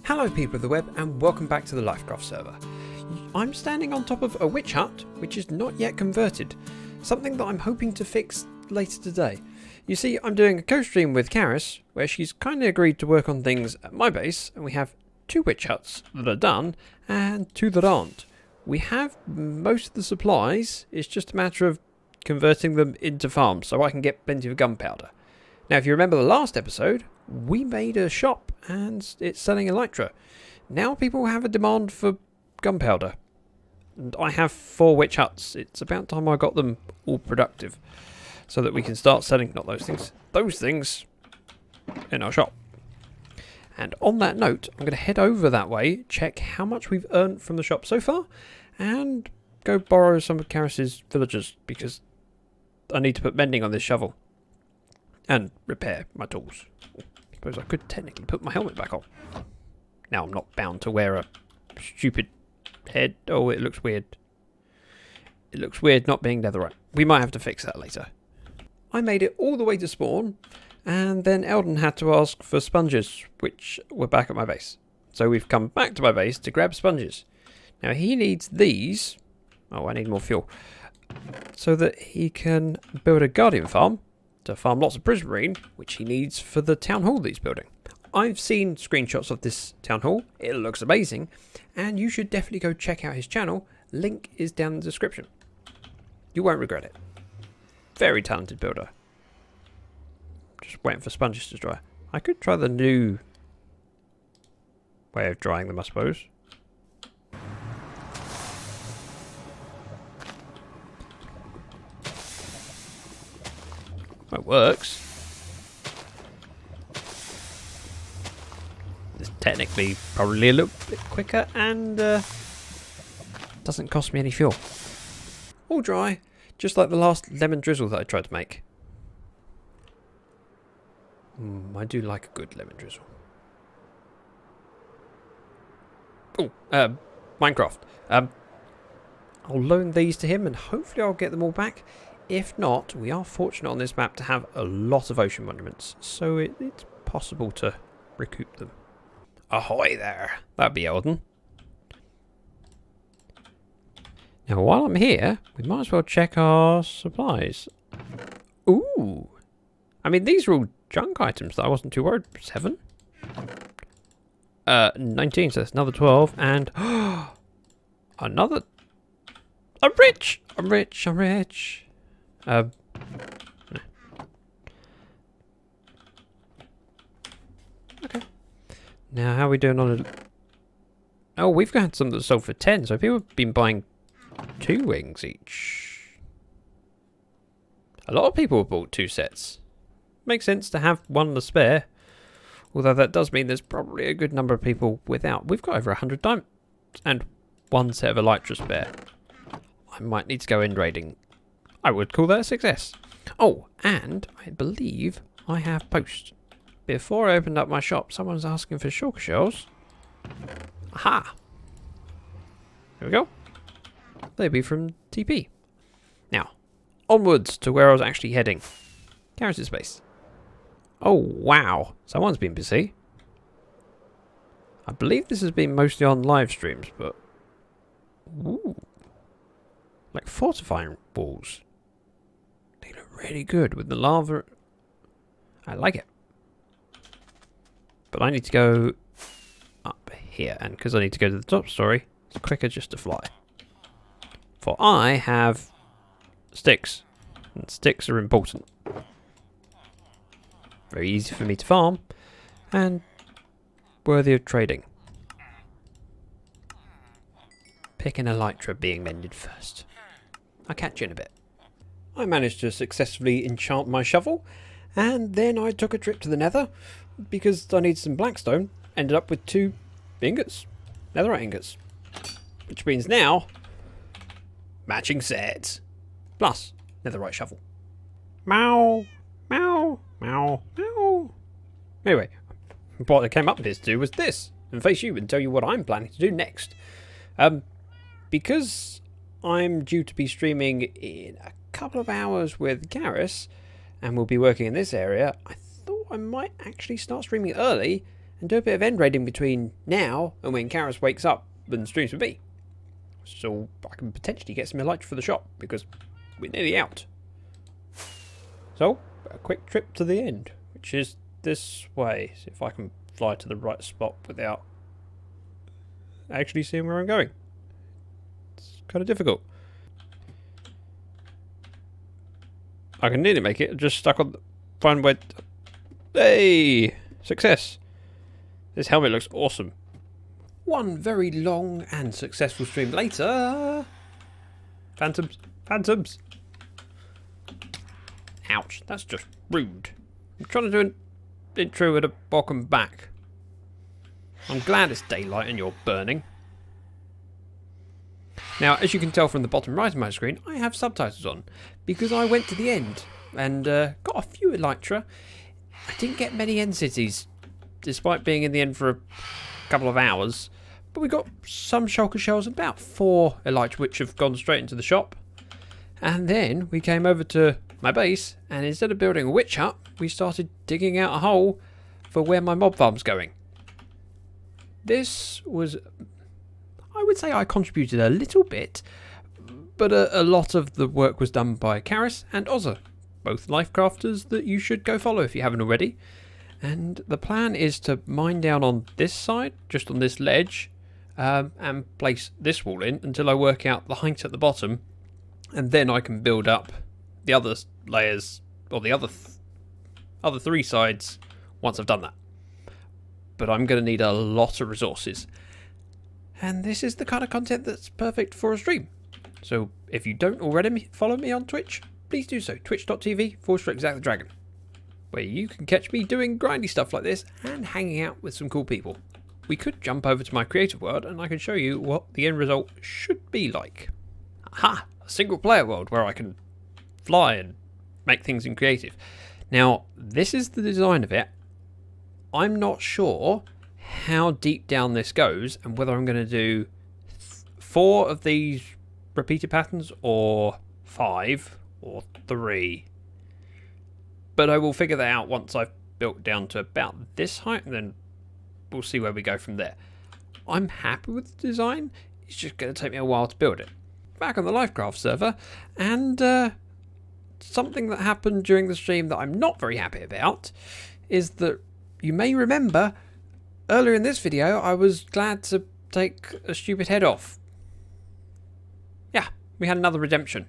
Hello people of the web and welcome back to the Lyfcraft server. I'm standing on top of a witch hut which is not yet converted, something that I'm hoping to fix later today. You see, I'm doing a co-stream with Karis where she's kindly agreed to work on things at my base, and we have 2 witch huts that are done and 2 that aren't. We have most of the supplies, it's just a matter of converting them into farms so I can get plenty of gunpowder. Now if you remember the last episode, we made a shop and it's selling elytra. Now people have a demand for gunpowder. And I have 4 witch huts. It's about time I got them all productive so that we can start selling, not those things in our shop. And on that note, I'm going to head over that way, check how much we've earned from the shop so far, and go borrow some of Karis's villagers because I need to put mending on this shovel and repair my tools. I suppose I could technically put my helmet back on. Now I'm not bound to wear a stupid head. Oh, it looks weird. It looks weird not being netherite. We might have to fix that later. I made it all the way to spawn, and then Eldon had to ask for sponges, which were back at my base. So we've come back to my base to grab sponges. Now he needs these. Oh, I need more fuel. So that he can build a guardian farm to farm lots of prismarine, which he needs for the town hall that he's building. I've seen screenshots of this town hall. It looks amazing, and you should definitely go check out his channel. Link is down in the description. You won't regret it. Very talented builder. Just waiting for sponges to dry. I could try the new way of drying them, I suppose. It works. It's technically probably a little bit quicker and doesn't cost me any fuel. All dry, just like the last lemon drizzle that I tried to make. I do like a good lemon drizzle. Oh, Minecraft. I'll loan these to him and hopefully I'll get them all back. If not, we are fortunate on this map to have a lot of ocean monuments, so it's possible to recoup them. Ahoy there! That'd be Eldon. Now while I'm here, we might as well check our supplies. Ooh! I mean, these are all junk items that I wasn't too worried. 7? 19, so that's another 12, and another... I'm rich! I'm rich, I'm rich! Okay. Now, how are we doing on a... Oh, we've got some that sold for 10, so people have been buying 2 wings each. A lot of people have bought 2 sets. Makes sense to have one to spare. Although that does mean there's probably a good number of people without. We've got over 100 diamonds and 1 set of elytra spare. I might need to go in raiding. I would call that a success. Oh, and I believe I have post. Before I opened up my shop, someone's asking for shulker shells. Aha! There we go. They'll be from TP. Now, onwards to where I was actually heading. Karis' base. Oh, wow. Someone's been busy. I believe this has been mostly on live streams, but... Ooh. Like fortifying walls. They look really good with the lava. I like it. But I need to go up here. And because I need to go to the top story, it's quicker just to fly. For I have sticks. And sticks are important. Very easy for me to farm. And worthy of trading. Pick an elytra being mended first. I'll catch you in a bit. I managed to successfully enchant my shovel, and then I took a trip to the nether, because I need some blackstone, ended up with 2 ingots, netherite ingots. Which means now, matching sets, plus netherite shovel. Meow, meow, meow, meow. Anyway, what I came up here to do was this, and face you and tell you what I'm planning to do next. Because I'm due to be streaming in a couple of hours with Karis, and we'll be working in this area, I thought I might actually start streaming early and do a bit of end raiding between now and when Karis wakes up and streams with me. So I can potentially get some elytra for the shop, because we're nearly out. So, a quick trip to the end, which is this way. See if I can fly to the right spot without actually seeing where I'm going. It's kind of difficult. I can nearly make it, just stuck on the fine way. Hey! Success! This helmet looks awesome. One very long and successful stream later. Phantoms! Phantoms! Ouch, that's just rude. I'm trying to do an intro and a welcome back. I'm glad it's daylight and you're burning. Now, as you can tell from the bottom right of my screen, I have subtitles on, because I went to the end and got a few elytra. I didn't get many end cities, despite being in the end for a couple of hours. But we got some shulker shells, about 4 elytra, which have gone straight into the shop. And then we came over to my base, and instead of building a witch hut, we started digging out a hole for where my mob farm's going. This was, I would say I contributed a little bit, but a lot of the work was done by Karis and Ozza, both Lyfcrafters that you should go follow if you haven't already. And the plan is to mine down on this side, just on this ledge, and place this wall in until I work out the height at the bottom, and then I can build up the other layers, or the other 3 sides, once I've done that. But I'm going to need a lot of resources. And this is the kind of content that's perfect for a stream. So if you don't already follow me on Twitch, please do so. Twitch.tv/ZactheDragon, where you can catch me doing grindy stuff like this and hanging out with some cool people. We could jump over to my creative world and I can show you what the end result should be like. Aha! A single player world where I can fly and make things in creative. Now, this is the design of it. I'm not sure how deep down this goes and whether I'm going to do 4 of these repeated patterns or 5 or 3. But I will figure that out once I've built down to about this height, and then we'll see where we go from there. I'm happy with the design. It's just going to take me a while to build it. Back on the Lyfcraft server, and something that happened during the stream that I'm not very happy about is that you may remember earlier in this video I was glad to take a stupid head off. Yeah, we had another redemption.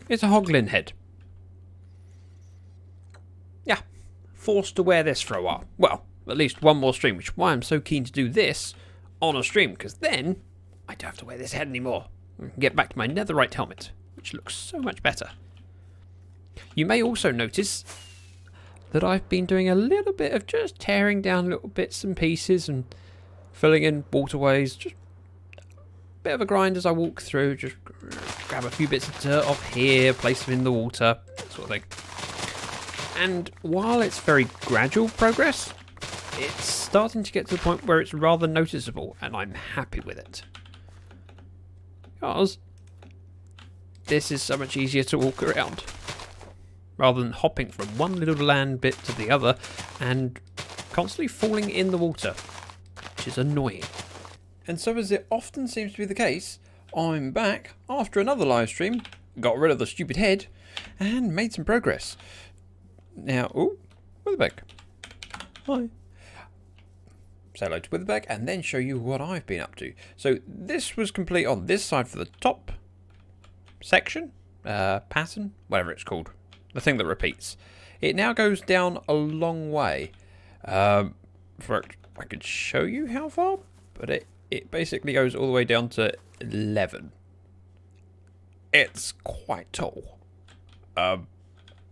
It's a hoglin head. Yeah, forced to wear this for a while. Well, at least one more stream, which is why I'm so keen to do this on a stream, because then I don't have to wear this head anymore. I can get back to my netherite helmet, which looks so much better. You may also notice that I've been doing a little bit of just tearing down little bits and pieces and filling in waterways. Just a bit of a grind as I walk through. Just grab a few bits of dirt off here, place them in the water, that sort of thing. And while it's very gradual progress, it's starting to get to the point where it's rather noticeable, and I'm happy with it. Because this is so much easier to walk around, rather than hopping from one little land bit to the other and constantly falling in the water, which is annoying. And so, as it often seems to be the case, I'm back after another live stream, got rid of the stupid head, and made some progress. Now, ooh, Witherbeck. Hi. Say hello to Witherbeck and then show you what I've been up to. So this was complete on this side for the top section, pattern, whatever it's called. The thing that repeats. It now goes down a long way. I could show you how far, but it basically goes all the way down to 11. It's quite tall. And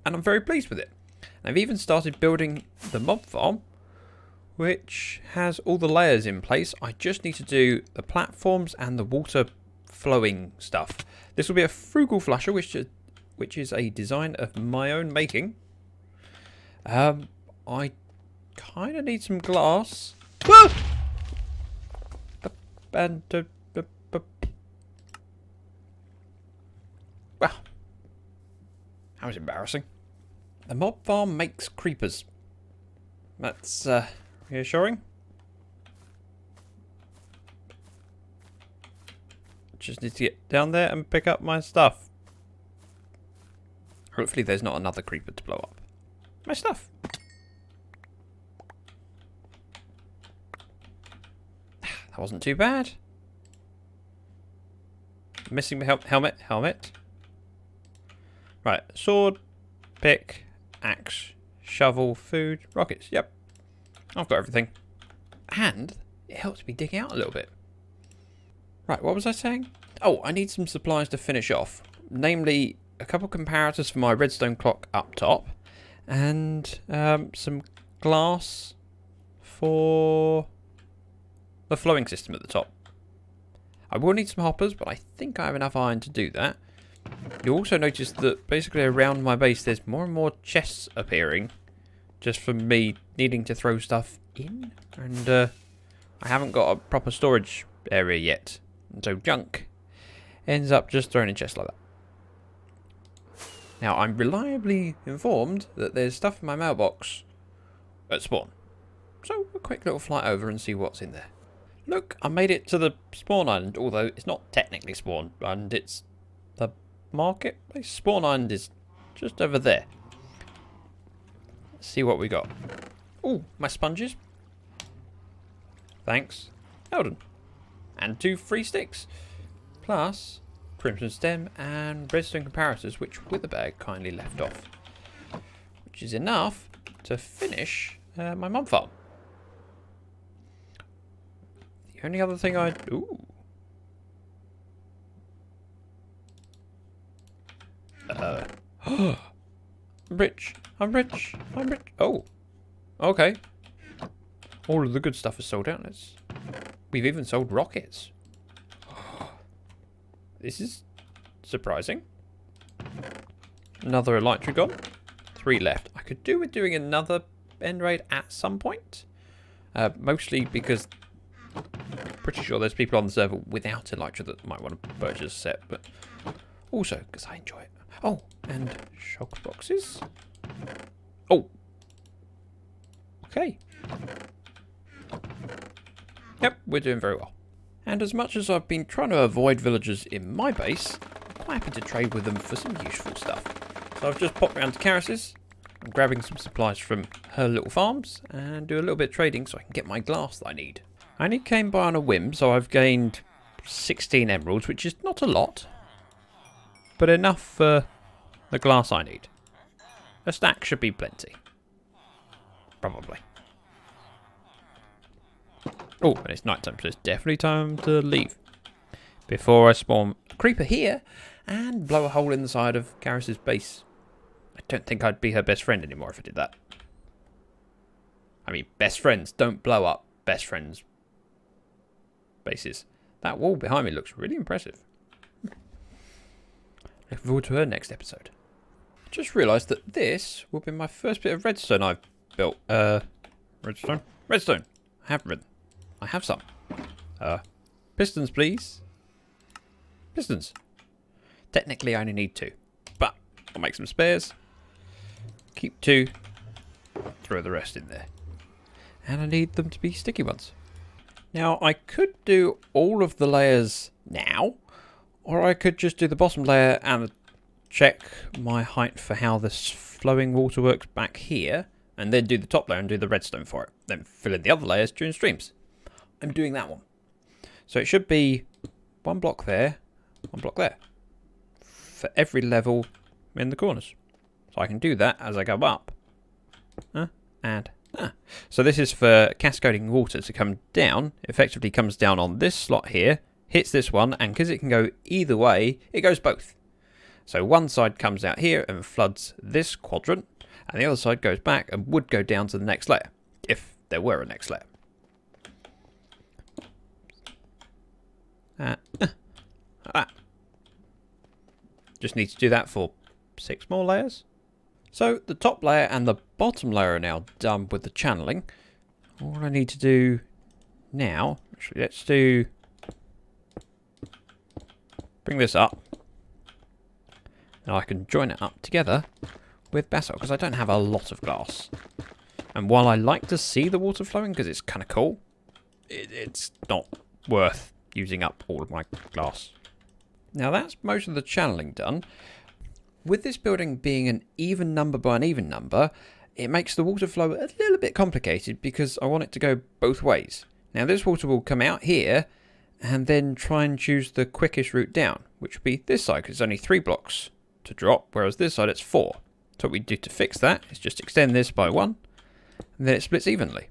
I'm very pleased with it. I've even started building the mob farm, which has all the layers in place. I just need to do the platforms and the water flowing stuff. This will be a Frugal Flusher, which is a design of my own making. I kind of need some glass. Whoa! Wow. That was embarrassing. The mob farm makes creepers. That's reassuring. Just need to get down there and pick up my stuff. Hopefully there's not another creeper to blow up. My stuff. That wasn't too bad. Missing my helmet. Right, sword, pick, axe, shovel, food, rockets. Yep, I've got everything. And it helps me dig out a little bit. Right, what was I saying? Oh, I need some supplies to finish off. Namely, a couple comparators for my redstone clock up top. And some glass for the flowing system at the top. I will need some hoppers, but I think I have enough iron to do that. You'll also notice that basically around my base there's more and more chests appearing. Just from me needing to throw stuff in. And I haven't got a proper storage area yet. And so junk ends up just thrown in chests like that. Now I'm reliably informed that there's stuff in my mailbox at spawn. So a quick little flight over and see what's in there. Look, I made it to the spawn island, although it's not technically spawn, and it's the marketplace. Spawn island is just over there. Let's see what we got. Ooh, my sponges. Thanks. Eldon. And 2 free sticks. Plus crimson stem and redstone comparators, which Witherbag kindly left off. Which is enough to finish my mum farm. The only other thing I'd... Ooh. I'm rich. I'm rich. I'm rich. Oh. Okay. All of the good stuff is sold out. We've even sold rockets. This is surprising. Another Lyfcraft. 3 left. I could do with doing another end raid at some point. Mostly because I'm pretty sure there's people on the server without Elytra that might want to purchase a set, but also because I enjoy it. Oh, and shulk boxes. Oh. Okay. Yep, we're doing very well. And as much as I've been trying to avoid villagers in my base, I'm quite happy to trade with them for some useful stuff. So I've just popped round to Karis's. I'm grabbing some supplies from her little farms and do a little bit of trading so I can get my glass that I need. I only came by on a whim, so I've gained 16 emeralds, which is not a lot, but enough for the glass I need. A stack should be plenty. Probably. Oh, and it's night time, so it's definitely time to leave. Before I spawn a creeper here and blow a hole in the side of Karis's base. I don't think I'd be her best friend anymore if I did that. I mean, best friends don't blow up best friends' bases. That wall behind me looks really impressive. Looking forward to her next episode. Just realised that this will be my first bit of redstone I've built. Redstone? Redstone! I have some. Pistons, please. Pistons. Technically, I only need 2. But I'll make some spares. Keep 2. Throw the rest in there. And I need them to be sticky ones. Now, I could do all of the layers now. Or I could just do the bottom layer and check my height for how this flowing water works back here. And then do the top layer and do the redstone for it. Then fill in the other layers during streams. I'm doing that one. So it should be 1 block there, 1 block there. For every level in the corners. So I can do that as I go up. So this is for cascading water to come down. Effectively comes down on this slot here. Hits this one. And because it can go either way, it goes both. So one side comes out here and floods this quadrant. And the other side goes back and would go down to the next layer. If there were a next layer. Just need to do that for 6 more layers. So the top layer and the bottom layer are now done with the channeling. All I need to do now, actually let's do, bring this up. And I can join it up together with basalt because I don't have a lot of glass. And while I like to see the water flowing because it's kind of cool, it's not worth using up all of my glass Now that's most of the channeling done. With this building being an even number by an even number, it makes the water flow a little bit complicated because I want it to go both ways. Now this water will come out here and then try and choose the quickest route down, which would be this side because it's only 3 blocks to drop, whereas this side it's 4. So what we do to fix that is just extend this by 1, and then it splits evenly.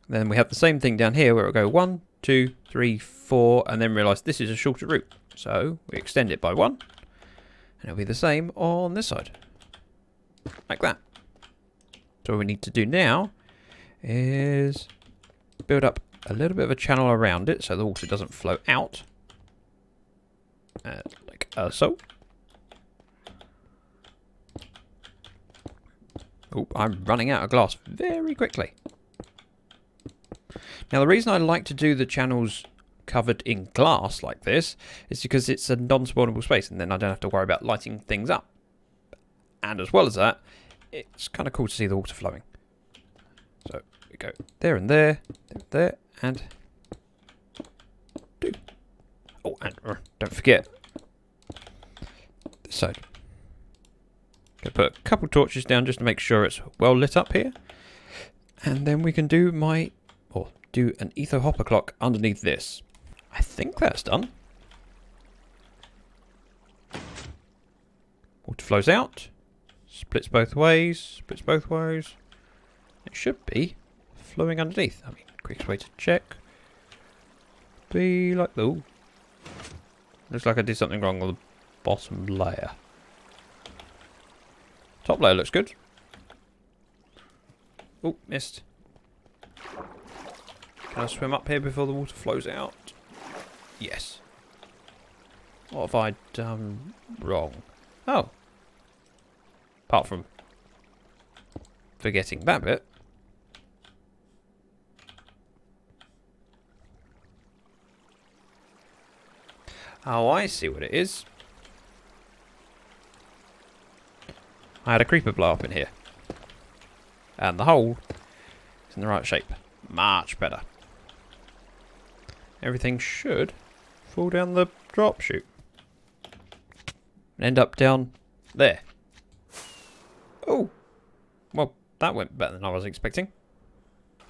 Then we have the same thing down here where it'll go 1, 2, 3, 4, and then realise this is a shorter route. So we extend it by 1, and it'll be the same on this side. Like that. So what we need to do now is build up a little bit of a channel around it so the water doesn't flow out. Like so. Oh, I'm running out of glass very quickly. Now the reason I like to do the channels covered in glass like this is because it's a non-spawnable space and then I don't have to worry about lighting things up. And as well as that, it's kind of cool to see the water flowing. So we go there and there, there and do. Oh, and don't forget this side. Gonna put a couple torches down just to make sure it's well lit up here, and then we can do an etho hopper clock underneath this. I think that's done. Water flows out, splits both ways, splits both ways. It should be flowing underneath. I mean, quickest way to check. Be like, oh, looks like I did something wrong with the bottom layer. Top layer looks good. Oh, missed. Can I swim up here before the water flows out? Yes. What have I done wrong? Oh. Apart from forgetting that bit. Oh, I see what it is. I had a creeper blow up in here. And the hole is in the right shape. Much better. Everything should fall down the drop chute. And end up down there. Oh. Well, that went better than I was expecting.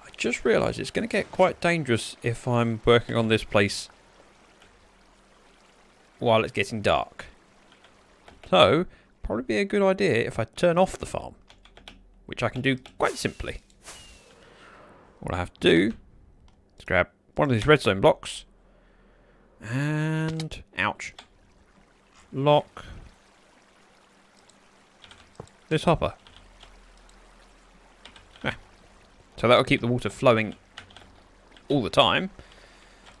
I just realised it's going to get quite dangerous if I'm working on this place while it's getting dark. So, probably be a good idea if I turn off the farm, which I can do quite simply. All I have to do is grab one of these redstone blocks and, ouch, lock this hopper. So that will keep the water flowing all the time,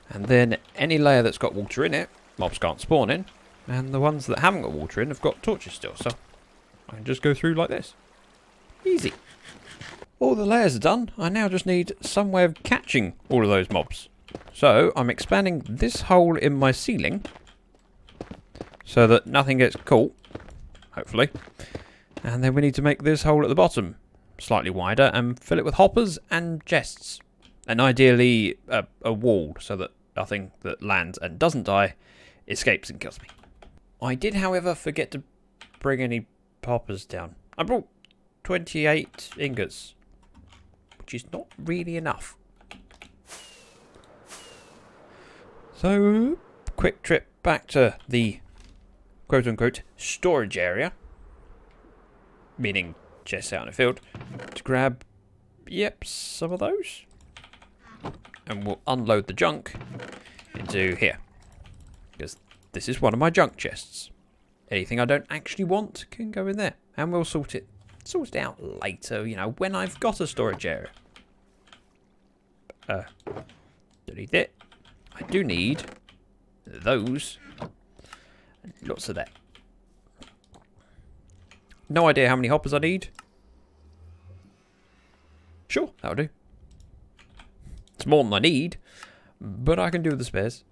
and then any layer that's got water in it, mobs can't spawn in. And the ones that haven't got water in have got torches still, so I can just go through like this. Easy. All the layers are done. I now just need some way of catching all of those mobs. So I'm expanding this hole in my ceiling so that nothing gets caught, hopefully. And then we need to make this hole at the bottom slightly wider and fill it with hoppers and chests. And ideally a wall so that nothing that lands and doesn't die escapes and kills me. I did, however, forget to bring any hoppers down. I brought 28 ingots, which is not really enough. So, quick trip back to the quote-unquote storage area, meaning chests out in the field, to grab, yep, some of those. And we'll unload the junk into here, because this is one of my junk chests. Anything I don't actually want can go in there. And we'll sort it out later, you know, when I've got a storage area. Don't need it. I do need those. And lots of that. No idea how many hoppers I need. Sure, that'll do. It's more than I need, but I can do with the spares.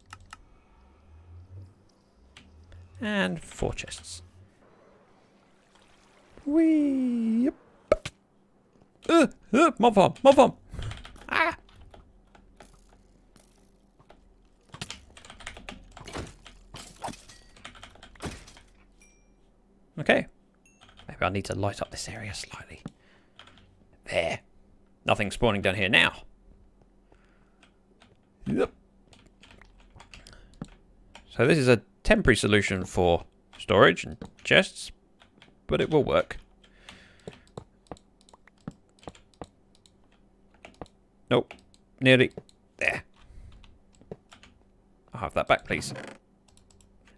And 4 chests. Whee! Yep. Mob farm! Mob farm! Ah! Maybe I need to light up this area slightly. There. Nothing spawning down here now. Yep. So this is a temporary solution for storage and chests, but it will work. Nope. Nearly. There. I'll have that back, please.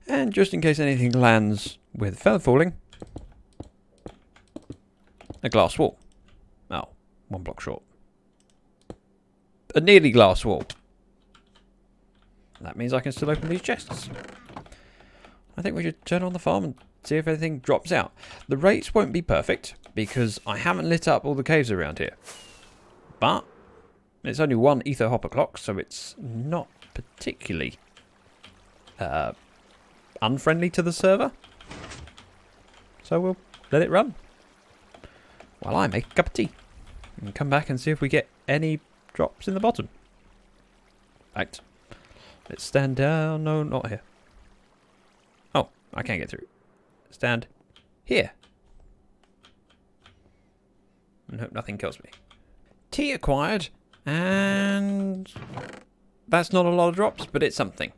And just in case anything lands with feather falling, a glass wall. Oh, 1 block short. A nearly glass wall. That means I can still open these chests. I think we should turn on the farm and see if anything drops out. The rates won't be perfect because I haven't lit up all the caves around here. But it's only 1 ether hopper clock, so it's not particularly unfriendly to the server. So we'll let it run while I make a cup of tea and come back and see if we get any drops in the bottom. Right. Let's stand down. No, not here. Oh, I can't get through. Stand here. And hope nothing kills me. Tea acquired. And that's not a lot of drops, but it's something.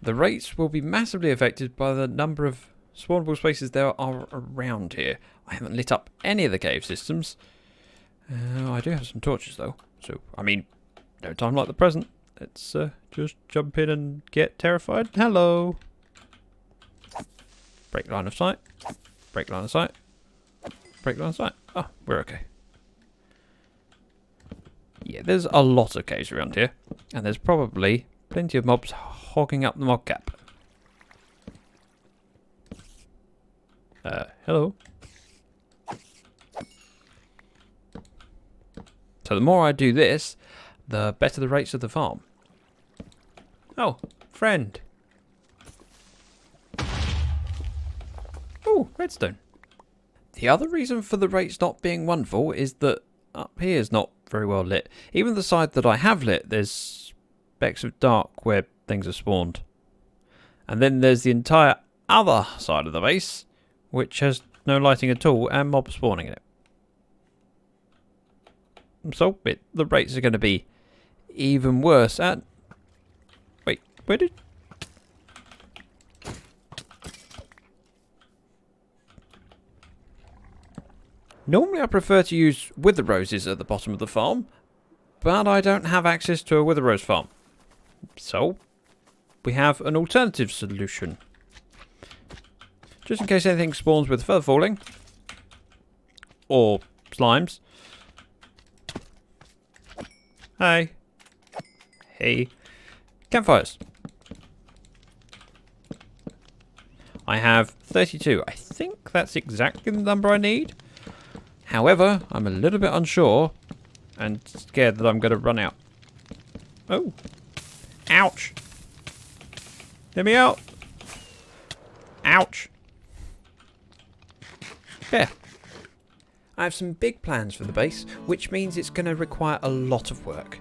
The rates will be massively affected by the number of spawnable spaces there are around here. I haven't lit up any of the cave systems. I do have some torches though. So, I mean, no time like the present. Let's just jump in and get terrified. Hello. Break line of sight. Break line of sight. Break line of sight. Oh, we're okay. Yeah, there's a lot of caves around here. And there's probably plenty of mobs hogging up the mob cap. Hello. So the more I do this, the better the rates of the farm. Oh, friend. Oh, redstone. The other reason for the rates not being wonderful is that up here is not very well lit. Even the side that I have lit, there's specks of dark where things are spawned. And then there's the entire other side of the base, which has no lighting at all and mobs spawning in it. So the rates are going to be even worse. And wait, where did... Normally I prefer to use wither roses at the bottom of the farm, but I don't have access to a wither rose farm. So we have an alternative solution. Just in case anything spawns with feather falling, or slimes. Hey. Hey. Campfires. I have 32. I think that's exactly the number I need. However, I'm a little bit unsure and scared that I'm going to run out. Oh. Ouch. Let me out. Ouch. There. I have some big plans for the base, which means it's going to require a lot of work.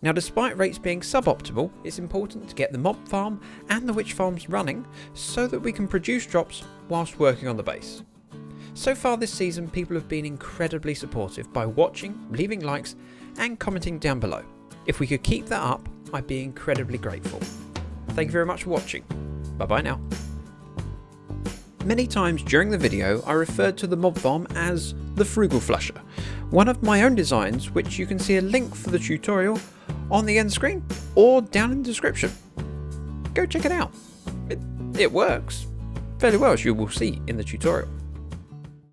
Now, despite rates being suboptimal, it's important to get the mob farm and the witch farms running so that we can produce drops whilst working on the base. So far this season, people have been incredibly supportive by watching, leaving likes and commenting down below. If we could keep that up, I'd be incredibly grateful. Thank you very much for watching. Bye bye now. Many times during the video, I referred to the mob farm as the Frugal Flusher, one of my own designs, which you can see a link for the tutorial on the end screen or down in the description. Go check it out. It works fairly well, as you will see in the tutorial.